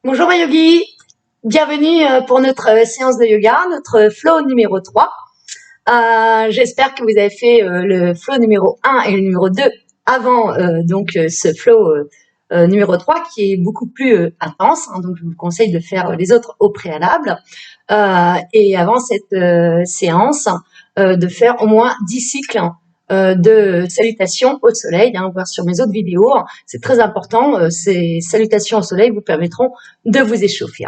Bonjour Yogi, bienvenue pour notre séance de yoga, notre flow numéro 3. J'espère que vous avez fait le flow numéro 1 et le numéro 2 avant ce flow numéro 3 qui est beaucoup plus intense. Donc je vous conseille de faire les autres au préalable. Et avant cette séance, de faire au moins 10 cycles de salutations au soleil, voir sur mes autres vidéos. C'est très important. Ces salutations au soleil vous permettront de vous échauffer.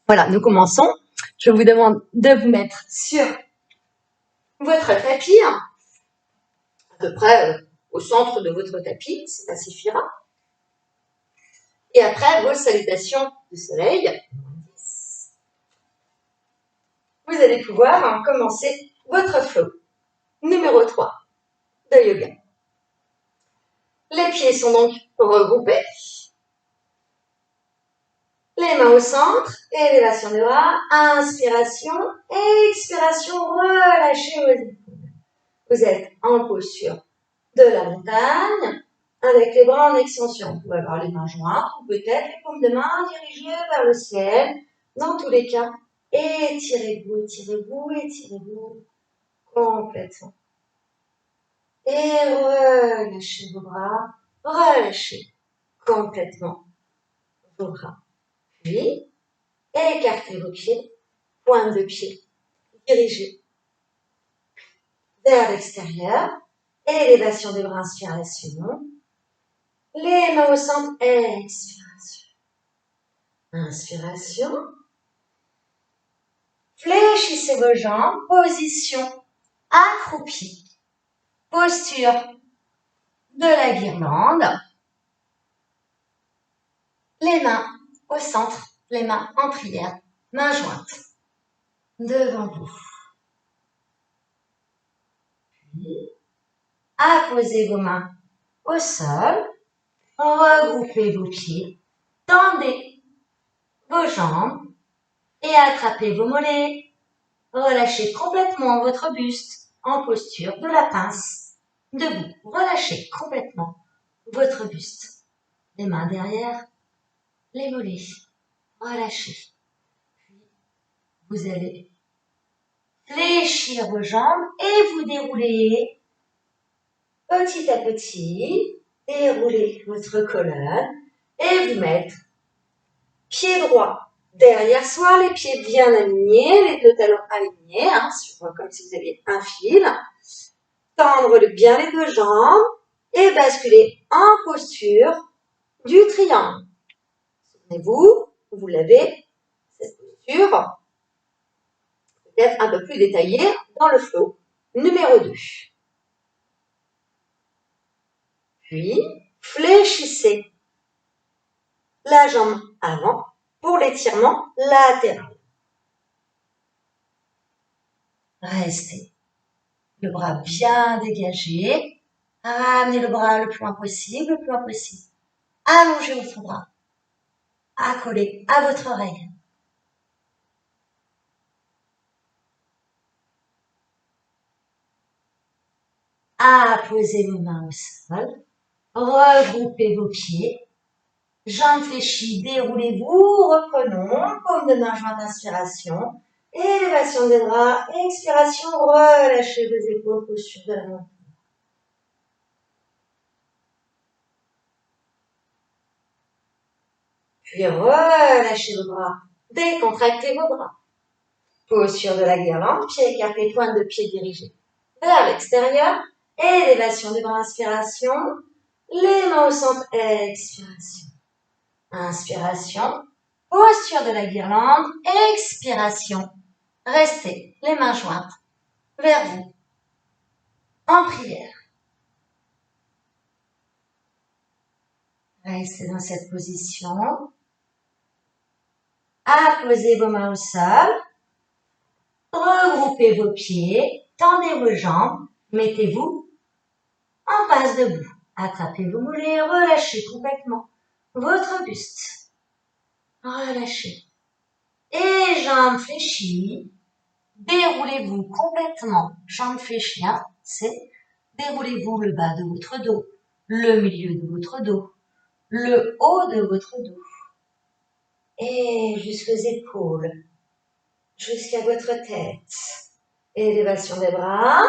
Voilà, nous commençons. Je vous demande de vous mettre sur votre tapis, à peu près au centre de votre tapis, ça suffira. Et après, vos salutations du soleil. Vous allez pouvoir commencer votre flow numéro 3 de yoga. Les pieds sont donc regroupés. Les mains au centre, élévation des bras, inspiration, expiration, relâchez vos épaules. Vous êtes en posture de la montagne, avec les bras en extension. Vous pouvez avoir les mains jointes, ou peut-être les paumes de main dirigées vers le ciel. Dans tous les cas, étirez-vous, étirez-vous, étirez-vous complètement. Et relâchez vos bras, relâchez complètement vos bras. Puis, écartez vos pieds, pointe de pied, dirigez vers l'extérieur, élévation des bras, inspiration. Les mains au centre, expiration. Inspiration. Fléchissez vos jambes, position accroupie. Posture de la guirlande. Les mains au centre, les mains en prière, mains jointes devant vous. Puis, apposez vos mains au sol, regroupez vos pieds, tendez vos jambes et attrapez vos mollets. Relâchez complètement votre buste en posture de la pince. Debout, relâchez complètement votre buste. Les mains derrière, les mollets. Relâchez. Puis, vous allez fléchir vos jambes et vous dérouler petit à petit. Déroulez votre colonne et vous mettre pied droit derrière soi, les pieds bien alignés, les deux talons alignés, comme si vous aviez un fil. Tendre bien les deux jambes et basculer en posture du triangle. Souvenez-vous, vous l'avez, cette posture, peut-être un peu plus détaillée dans le flow numéro 2. Puis, fléchissez la jambe avant pour l'étirement latéral. Restez le bras bien dégagé. Ramenez le bras le plus loin possible, Allongez votre bras. Accolez à votre oreille. Posez vos mains au sol. Regroupez vos pieds. Jambes fléchies, déroulez-vous. Reprenons. Paume de main jointe, inspiration. Élévation des bras. Expiration. Relâchez vos épaules, posture de la montagne. Puis relâchez vos bras. Décontractez vos bras. Posture de la guirlande. Pieds écartés, pointe de pied dirigée vers l'extérieur. Élévation des bras, inspiration. Les mains au centre, expiration. Inspiration. Posture de la guirlande. Expiration. Restez les mains jointes vers vous en prière. Restez dans cette position. Apposez vos mains au sol. Regroupez vos pieds. Tendez vos jambes. Mettez-vous en passe debout. Attrapez vos mollets. Relâchez complètement votre buste. Relâchez. Et jambes fléchies. Déroulez-vous complètement. Jambes fléchies, c'est déroulez-vous le bas de votre dos, le milieu de votre dos, le haut de votre dos. et jusqu'aux épaules, jusqu'à votre tête. Élévation des bras,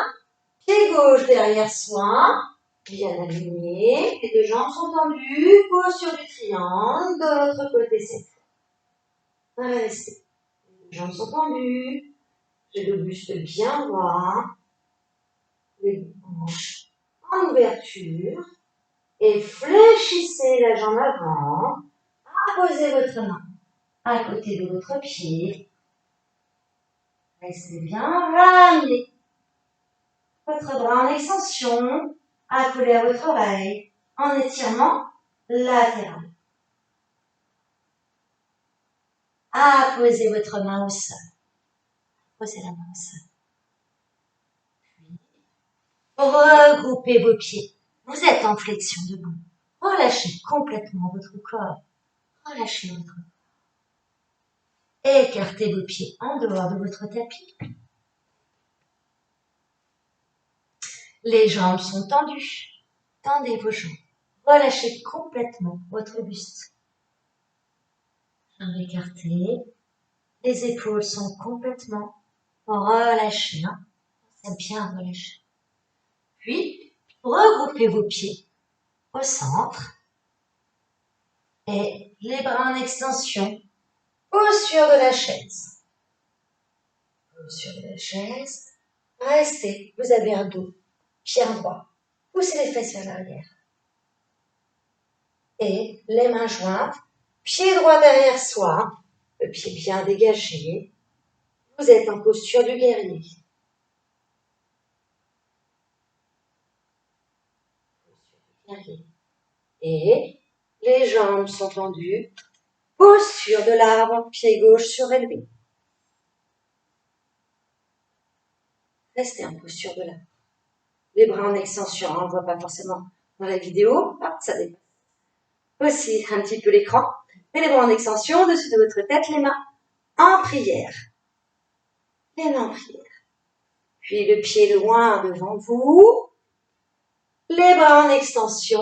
pied gauche derrière soi, bien aligné, les deux jambes sont tendues, posture du triangle, de l'autre côté cette fois. Restez. Les deux jambes sont tendues, j'ai le buste bien droit, les hanches en ouverture, et fléchissez la jambe avant, posez votre main à côté de votre pied, restez bien, ramenez votre bras en extension, accolé à votre oreille, en étirement latéral. Posez votre main au sol. Posez la main au sol. Puis, regroupez vos pieds. Vous êtes en flexion debout. Relâchez complètement votre corps. Relâchez votre corps. Écartez vos pieds en dehors de votre tapis. Les jambes sont tendues. Tendez vos jambes. Relâchez complètement votre buste. Jambes écartées. Les épaules sont complètement relâchées. C'est bien relâché. Puis, regroupez vos pieds au centre et les bras en extension. Posture de la chaise. Posture de la chaise. Restez. Vous avez un dos bien droit. Poussez les fesses vers l'arrière. Et les mains jointes. Pied droit derrière soi. Le pied bien dégagé. Vous êtes en posture du guerrier. Et les jambes sont tendues. Posture de l'arbre, pied gauche surélevé. Restez en posture de l'arbre. Les bras en extension, on ne voit pas forcément dans la vidéo. Ça dépasse aussi un petit peu l'écran. Et les bras en extension, au-dessus de votre tête, les mains en prière. Les mains en prière. Puis le pied loin devant vous. Les bras en extension,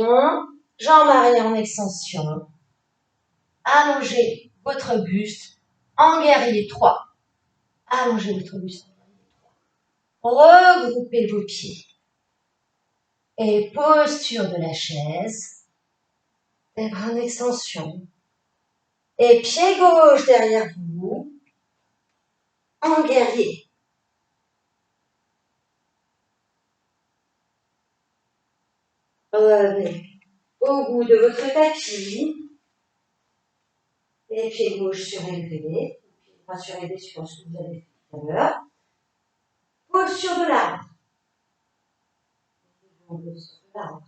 jambes arrière en extension. Allongez votre buste en guerrier 3. Allongez votre buste en guerrier 3. Regroupez vos pieds. Et posture de la chaise. Les bras en extension. Et pied gauche derrière vous. En guerrier. Revenez au bout de votre tapis. Les pieds gauche surélevés. Les pieds droits surélevés sur ce que vous avez fait tout à l'heure. Posture de l'arbre. Posture de l'arbre.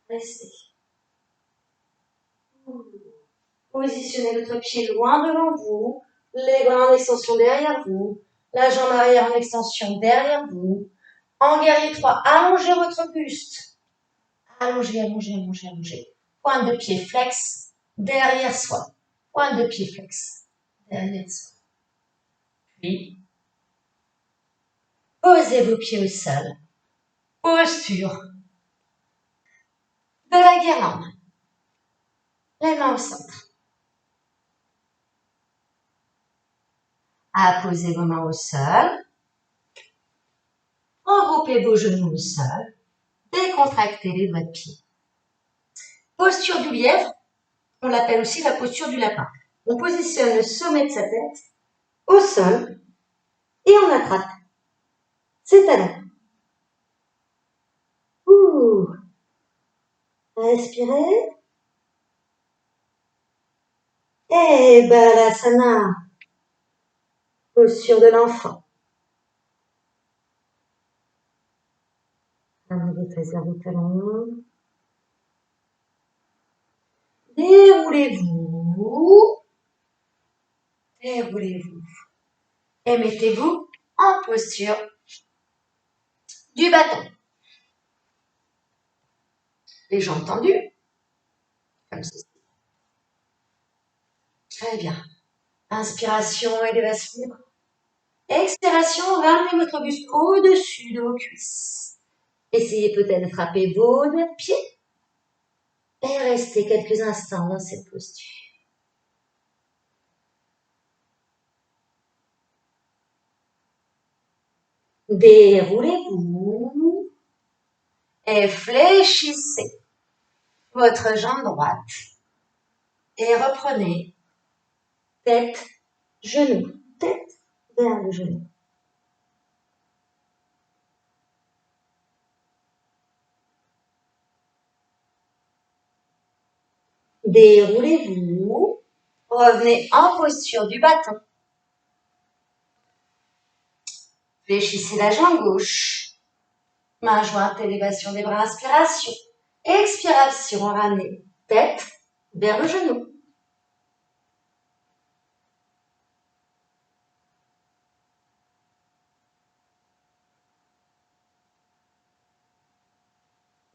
Restez. Positionnez votre pied loin devant vous. Les bras en extension derrière vous. La jambe arrière en extension derrière vous. En guerrier 3, allongez votre buste. Allongez, allongez, allongez, allongez. Pointe de pied flex derrière soi. Pointe de pied flex derrière soi. Puis, posez vos pieds au sol. Posture de la guirlande. Les mains au centre. Posez vos mains au sol. Regroupez vos genoux au sol. Décontractez les doigts de pied. Posture du lièvre, on l'appelle aussi la posture du lapin. On positionne le sommet de sa tête au sol et on attrape ses talons. Respirez. Et Balasana, posture de l'enfant. Amenez les fesses vers vos talons. Déroulez-vous. Déroulez-vous. Et mettez-vous en posture du bâton. Les jambes tendues, comme ceci. Très bien. Inspiration, élévation des bras. Expiration, ramenez votre buste au-dessus de vos cuisses. Essayez peut-être de frapper vos doigts de pied et restez quelques instants dans cette posture. Déroulez-vous et fléchissez votre jambe droite et reprenez tête, genou, tête vers le genou. Déroulez-vous, revenez en posture du bâton. Fléchissez la jambe gauche. Main jointe, élévation des bras, inspiration. Expiration, ramenez tête vers le genou.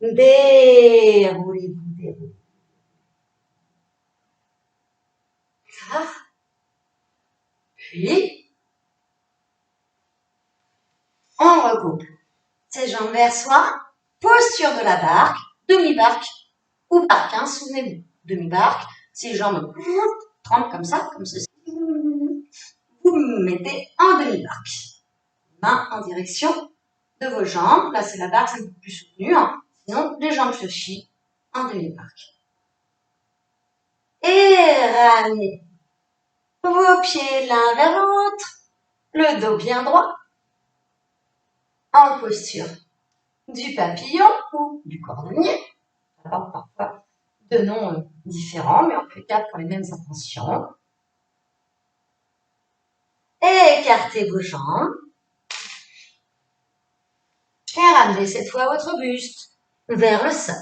Déroulez-vous, déroulez. Ça. Puis, on recoupe ses jambes vers soi. Posture de la barque, demi-barque ou barque, hein, souvenez-vous. Demi-barque, ses jambes trempent comme ça, comme ceci. Vous mettez en demi-barque. Main en direction de vos jambes. Là, c'est la barque, c'est un peu plus soutenu. Hein. Sinon, les jambes fléchies en demi-barque. Et ramenez vos pieds l'un vers l'autre. Le dos bien droit. En posture du papillon ou du cordonnier. Alors, parfois, de noms différents, mais en tout cas pour les mêmes intentions. Écartez vos jambes. Et ramenez cette fois votre buste vers le sol.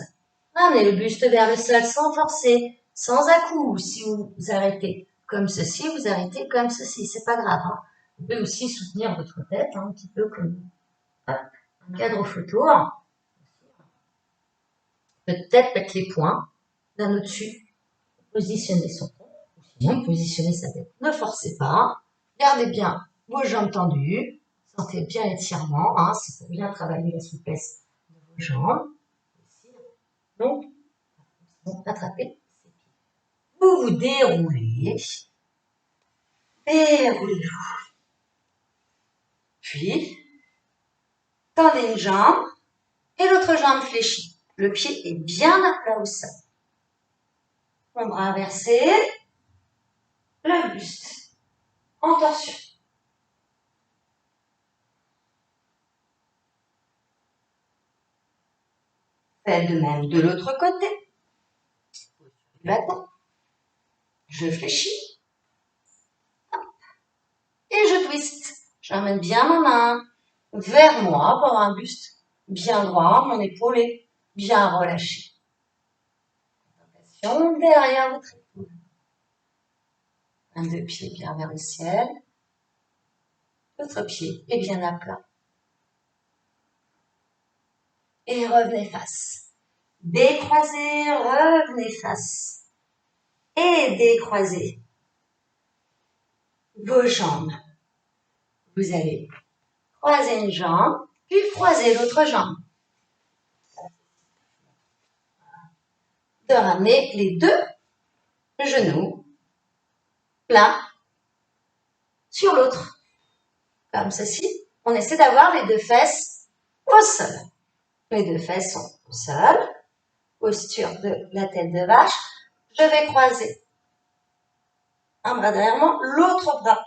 Ramenez le buste vers le sol sans forcer, sans à-coups. Si vous arrêtez comme ceci, vous arrêtez comme ceci. C'est pas grave. Hein. Vous pouvez aussi soutenir votre tête un petit peu comme un cadre photo. Hein. Peut-être mettre les poings d'un au-dessus. Positionner son tronc. Sinon, positionnez sa tête. Ne forcez pas. Gardez bien vos jambes tendues. Sentez bien l'étirement. Hein, c'est pour bien travailler la souplesse de vos jambes. Donc, attrapez. Vous vous déroulez. Déroulez-vous. Puis, tendez une jambe et l'autre jambe fléchie. Le pied est bien à plat au sol. On bras inversé. Le buste en torsion. Faites de même de l'autre côté. Du bâton. Je fléchis. Et je twiste. J'emmène bien ma main vers moi pour avoir un buste bien droit, mon épaule est bien relâchée. Derrière votre épaule. Un deux pieds bien vers le ciel. L'autre pied est bien à plat. Et revenez face. Décroisez, revenez face. Et décroisez vos jambes. Vous allez croiser une jambe, puis croiser l'autre jambe. De ramener les deux genoux l'un sur l'autre. Comme ceci. On essaie d'avoir les deux fesses au sol. Les deux fesses sont au sol. Posture de la tête de vache. Je vais croiser un bras derrière moi, l'autre bras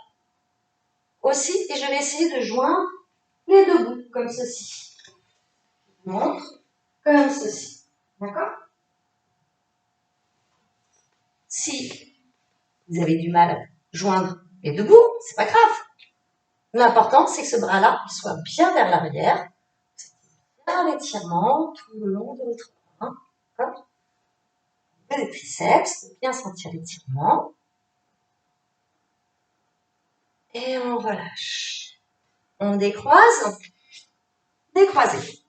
aussi, et je vais essayer de joindre les deux bouts, comme ceci. Je montre, comme ceci. D'accord? Si vous avez du mal à joindre les deux bouts, c'est pas grave. L'important, c'est que ce bras-là soit bien vers l'arrière. Bien l'étirement tout le long de votre bras. Comme les triceps, bien sentir l'étirement. Et on relâche. On décroise, décroisez.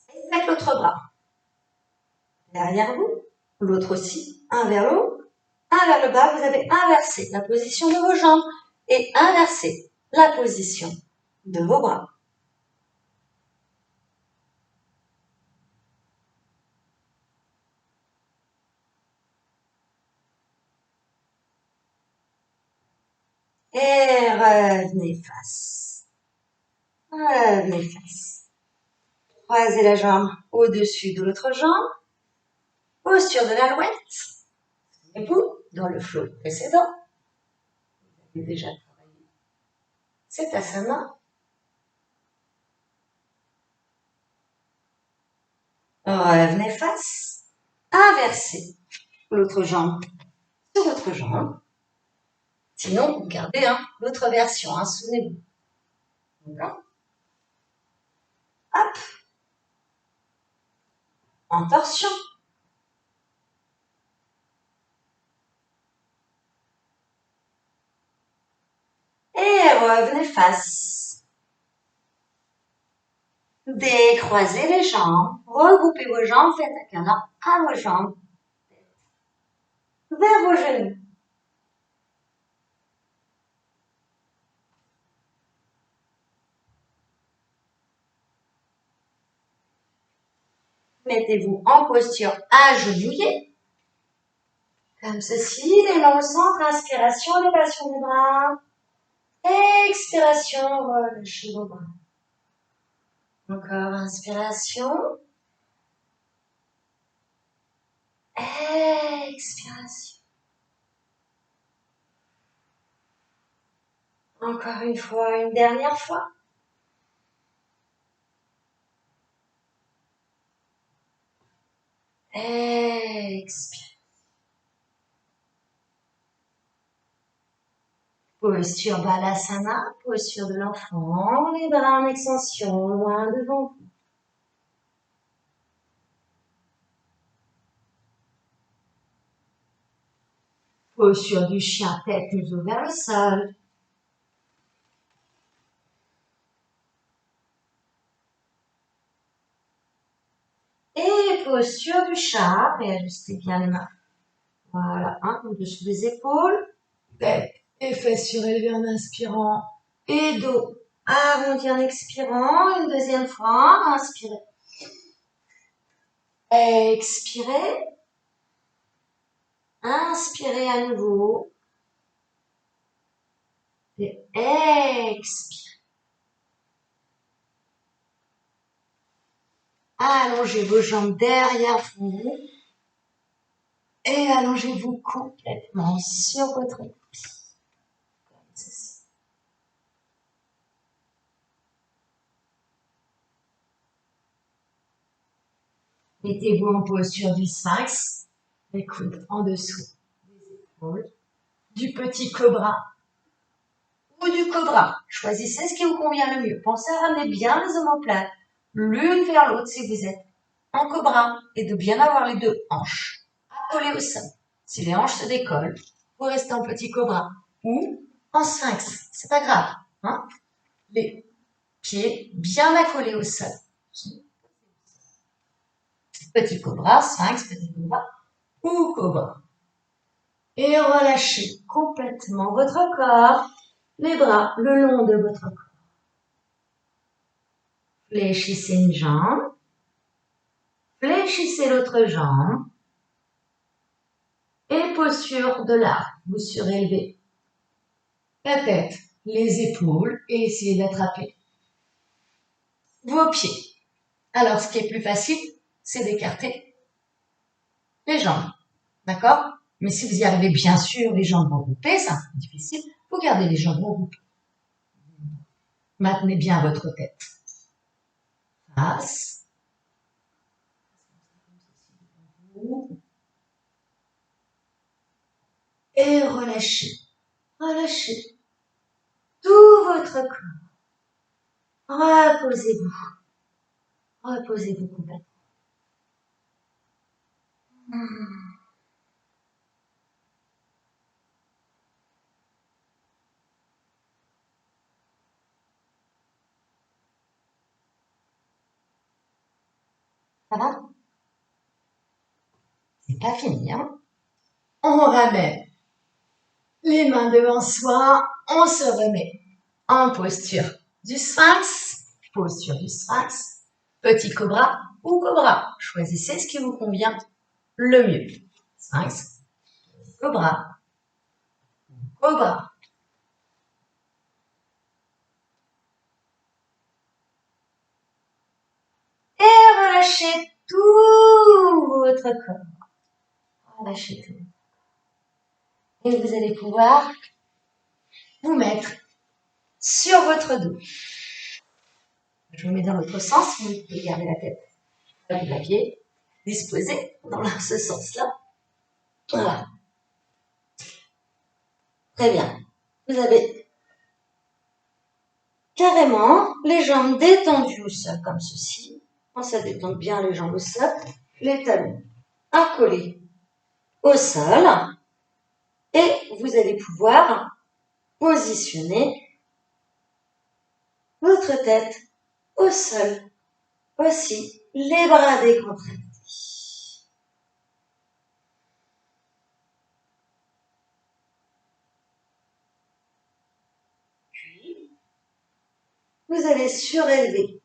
Et faites l'autre bras. Derrière vous, l'autre aussi, un vers le haut, un vers le bas. Vous avez inversé la position de vos jambes et inversé la position de vos bras. Et revenez face. Revenez face. Croisez la jambe au-dessus de l'autre jambe. Posture de l'alouette. Et vous, dans le flow précédent, vous avez déjà travaillé cet asana. Revenez face. Inversez l'autre jambe sur l'autre jambe. Sinon, vous gardez l'autre version, souvenez-vous. D'accord? Hop. En torsion. Et revenez face. Décroisez les jambes. Regroupez vos jambes. Faites un câlin à vos jambes. Vers vos genoux. Mettez-vous en posture agenouillée. Comme ceci, les mains au centre. Inspiration, élévation des bras. Expiration, relâchez vos bras. Encore inspiration. Expiration. Encore une fois, une dernière fois. Expire. Posture Balasana, posture de l'enfant, les bras en extension, loin devant vous. Posture du chien, tête museau vers le sol. Et posture du chat, réajustez bien les mains. Voilà, au-dessous des épaules. Tête et fesses surélevées en inspirant. Et dos arrondi en expirant. Une deuxième fois, inspirez. Expirez. Inspirez à nouveau. Et expirez. Allongez vos jambes derrière vous. Et allongez-vous complètement sur votre épaule. Comme ceci. Mettez-vous en posture du sphinx. Les coudes en dessous des épaules. Du petit cobra ou du cobra. Choisissez ce qui vous convient le mieux. Pensez à ramener bien les omoplates l'une vers l'autre si vous êtes en cobra et de bien avoir les deux hanches accolées au sol. Si les hanches se décollent, vous restez en petit cobra ou en sphinx. C'est pas grave. Les pieds bien accolés au sol. Petit cobra, sphinx, petit cobra ou cobra. Et relâchez complètement votre corps, les bras le long de votre corps. Fléchissez une jambe, fléchissez l'autre jambe et posture de l'arbre. Vous surélevez la tête, les épaules et essayez d'attraper vos pieds. Alors, ce qui est plus facile, c'est d'écarter les jambes. D'accord? Mais si vous y arrivez, bien sûr, les jambes regroupées, c'est un peu difficile, vous gardez les jambes regroupées. Maintenez bien votre tête. Face. Et relâchez. Relâchez tout votre corps. Reposez-vous. Reposez-vous complètement. Ça va? C'est pas fini, On ramène les mains devant soi. On se remet en posture du sphinx. Posture du sphinx. Petit cobra ou cobra. Choisissez ce qui vous convient le mieux. Sphinx, cobra, cobra. relâchez tout votre corps. Relâchez tout. Et vous allez pouvoir vous mettre sur votre dos. Je vous mets dans l'autre sens, vous pouvez garder la tête avec la pied disposée dans ce sens-là. Voilà. Très bien. Vous avez carrément les jambes détendues au sol comme ceci. Quand ça détend bien les jambes au sol, les talons accolés au sol. Et vous allez pouvoir positionner votre tête au sol. Aussi, les bras décontractés. Puis, vous allez surélever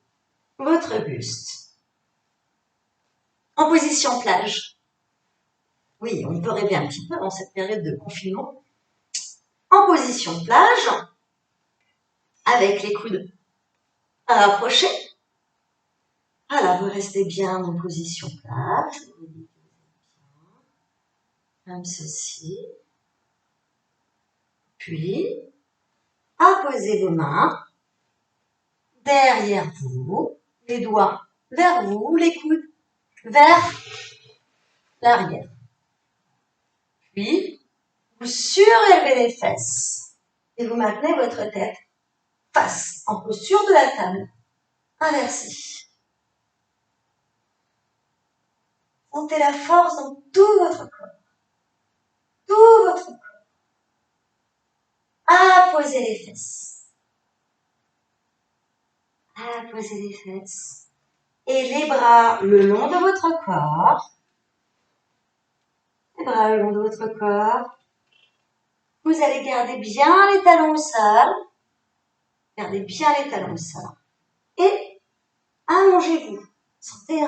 votre buste en position plage. Oui, on peut rêver un petit peu dans cette période de confinement. En position plage, avec les coudes rapprochés. Voilà, vous restez bien en position plage. Comme ceci. Puis, apposez vos mains derrière vous, les doigts vers vous, les coudes vers l'arrière. Puis, vous surélevez les fesses et vous maintenez votre tête face en posture de la table, inversée. Sentez la force dans tout votre corps. Tout votre corps. Apposez les fesses. Apposez les fesses. Et les bras le long de votre corps. Les bras le long de votre corps. Vous allez garder bien les talons au sol. Gardez bien les talons au sol. Et allongez-vous. Sentez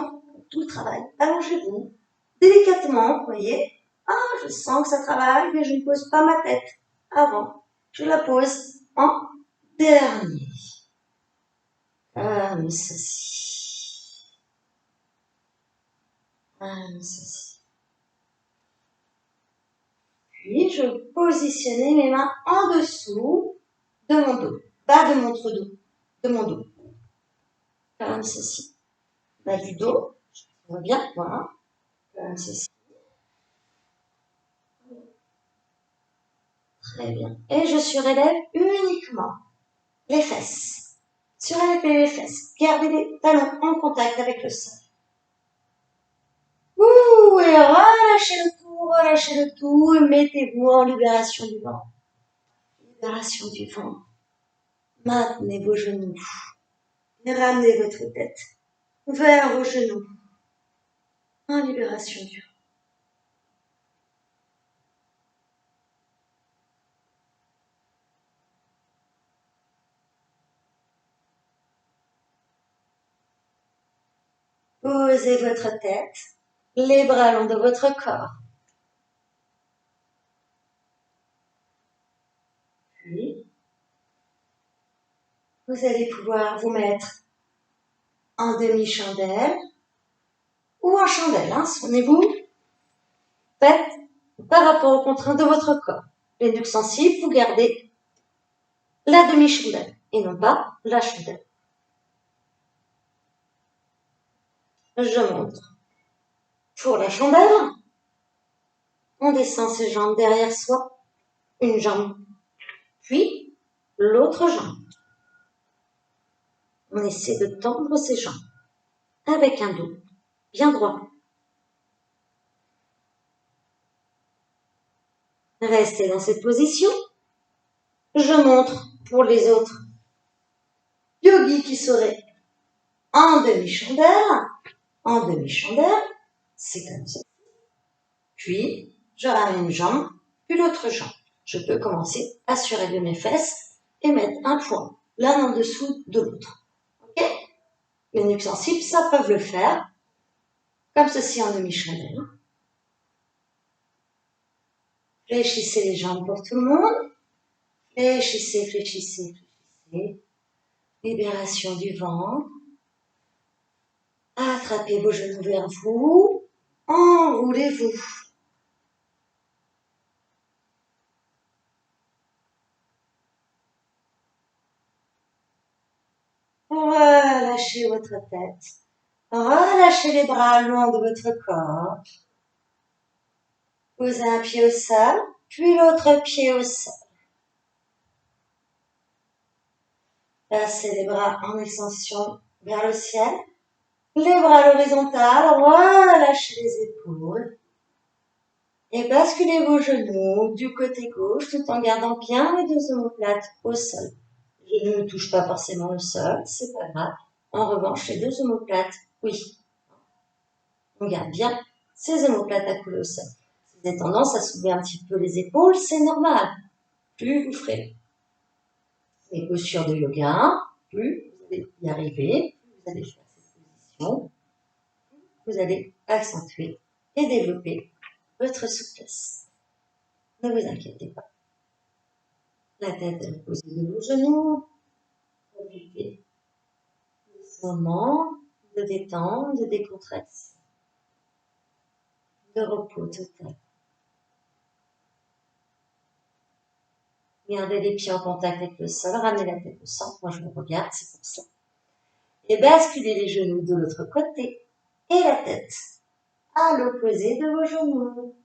tout le travail. Allongez-vous. Délicatement, vous voyez. Ah, je sens que ça travaille, mais je ne pose pas ma tête avant. Je la pose en dernier. Comme ceci. Comme ceci. Puis, je vais positionner mes mains en dessous de mon dos. Bas de mon dos. De mon dos. Comme ceci. Bas du dos. On voit bien, voilà. Comme ceci. Très bien. Et je surélève uniquement les fesses. Surélevez les fesses. Gardez les talons en contact avec le sol. Ouh, et relâchez le tout et mettez-vous en libération du ventre. Libération du ventre. Maintenez vos genoux. Et ramenez votre tête vers vos genoux. En libération du ventre. Posez votre tête, les bras long de votre corps. Puis, vous allez pouvoir vous mettre en demi-chandelle ou en chandelle, hein, souvenez-vous. Faites par rapport aux contraintes de votre corps. Les nuques sensibles, vous gardez la demi-chandelle et non pas la chandelle. Je montre. Pour la chandelle, on descend ses jambes derrière soi, une jambe, puis l'autre jambe. On essaie de tendre ses jambes avec un dos bien droit. Restez dans cette position. Je montre pour les autres yogis qui seraient en demi-chandelle. En demi-chandelle, c'est comme ça. Puis, je ramène une jambe, puis l'autre jambe. Je peux commencer à surélever mes fesses et mettre un point l'un en dessous de l'autre. Ok? Les nuques sensibles, ça peuvent le faire. Comme ceci en demi-chandelle. Fléchissez les jambes pour tout le monde. Fléchissez, fléchissez, fléchissez. Fléchissez. Fléchissez. Fléchissez. Fléchissez. Fléchissez. Fléchissez. Fléchissez. Fléchissez. Fléchissez. Fléchissez. Attrapez vos genoux vers vous. Enroulez-vous. Relâchez votre tête. Relâchez les bras le long de votre corps. Posez un pied au sol, puis l'autre pied au sol. Passez les bras en extension vers le ciel. Les bras à l'horizontale, relâchez les épaules. Et basculez vos genoux du côté gauche tout en gardant bien les deux omoplates au sol. Les genoux ne touchent pas forcément le sol, c'est pas grave. En revanche, les deux omoplates, oui. On garde bien ces omoplates accoulées au sol. Si vous avez tendance à soulever un petit peu les épaules, c'est normal. Plus vous ferez les postures de yoga, plus vous allez y arriver, plus vous allez faire cette position, plus vous allez accentuer et développer votre souplesse. Ne vous inquiétez pas. La tête est reposée de vos genoux. Profitez de ce moment de détente, de décontraction, de repos total. Gardez les pieds en contact avec le sol, ramenez la tête au centre. Moi, je me regarde, c'est pour ça. Et basculez les genoux de l'autre côté et la tête à l'opposé de vos genoux.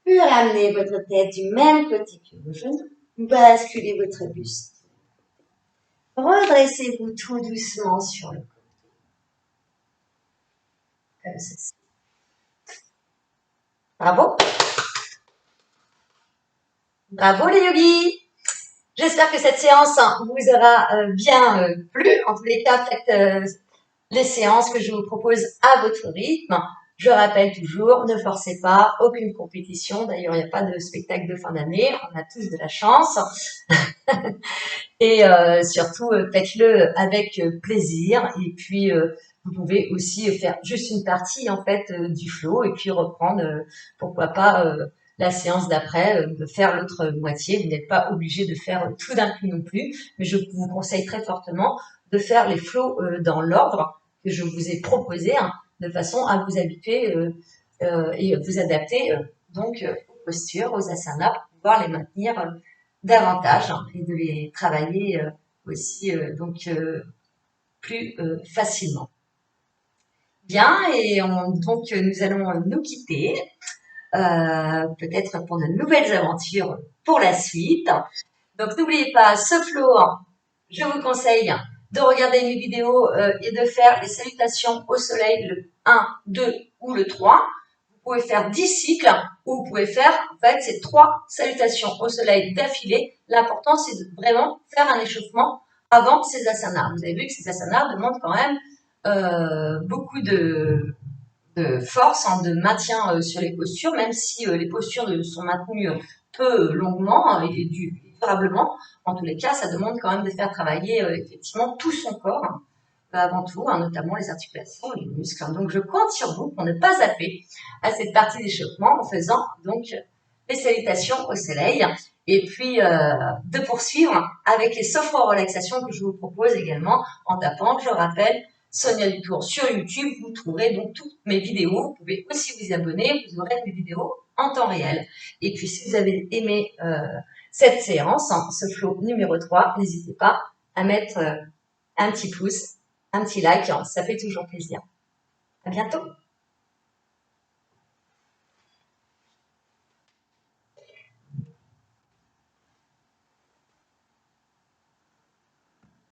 Puis ramenez votre tête du même côté que vos genoux. Basculez votre buste. Redressez-vous tout doucement sur le côté. Comme ceci. Bravo. Bravo les yogis. J'espère que cette séance vous aura bien plu. En tous les cas, faites les séances que je vous propose à votre rythme. Je rappelle toujours, ne forcez pas, aucune compétition. D'ailleurs, il n'y a pas de spectacle de fin d'année. On a tous de la chance. Et surtout, faites-le avec plaisir. Et puis, vous pouvez aussi faire juste une partie en fait du flow et puis reprendre, pourquoi pas, la séance d'après, de faire l'autre moitié. Vous n'êtes pas obligé de faire tout d'un coup non plus, mais je vous conseille très fortement de faire les flows dans l'ordre que je vous ai proposé, hein, de façon à vous habituer et vous adapter donc aux postures, aux asanas, pour pouvoir les maintenir davantage hein, et de les travailler aussi donc plus facilement. Bien, et donc nous allons nous quitter, peut-être pour de nouvelles aventures pour la suite. Donc n'oubliez pas, ce flow, je vous conseille de regarder mes vidéos et de faire les salutations au soleil le 1, 2 ou le 3. Vous pouvez faire 10 cycles ou vous pouvez faire en fait ces 3 salutations au soleil d'affilée. L'important c'est de vraiment faire un échauffement avant ces asanas. Vous avez vu que ces asanas demandent quand même beaucoup de force, hein, de maintien sur les postures, même si les postures sont maintenues peu longuement et durablement. En tous les cas, ça demande quand même de faire travailler effectivement tout son corps, hein, avant tout, hein, notamment les articulations, les muscles. Donc, je compte sur vous pour ne pas zapper à cette partie d'échauffement en faisant donc les salutations au soleil et puis de poursuivre avec les sophro-relaxations que je vous propose également en tapant, je rappelle, Sonia Dutour sur YouTube. Vous trouverez donc toutes mes vidéos. Vous pouvez aussi vous abonner, vous aurez mes vidéos en temps réel. Et puis, si vous avez aimé cette séance, hein, ce flow numéro 3, n'hésitez pas à mettre un petit pouce, un petit like, ça fait toujours plaisir. À bientôt.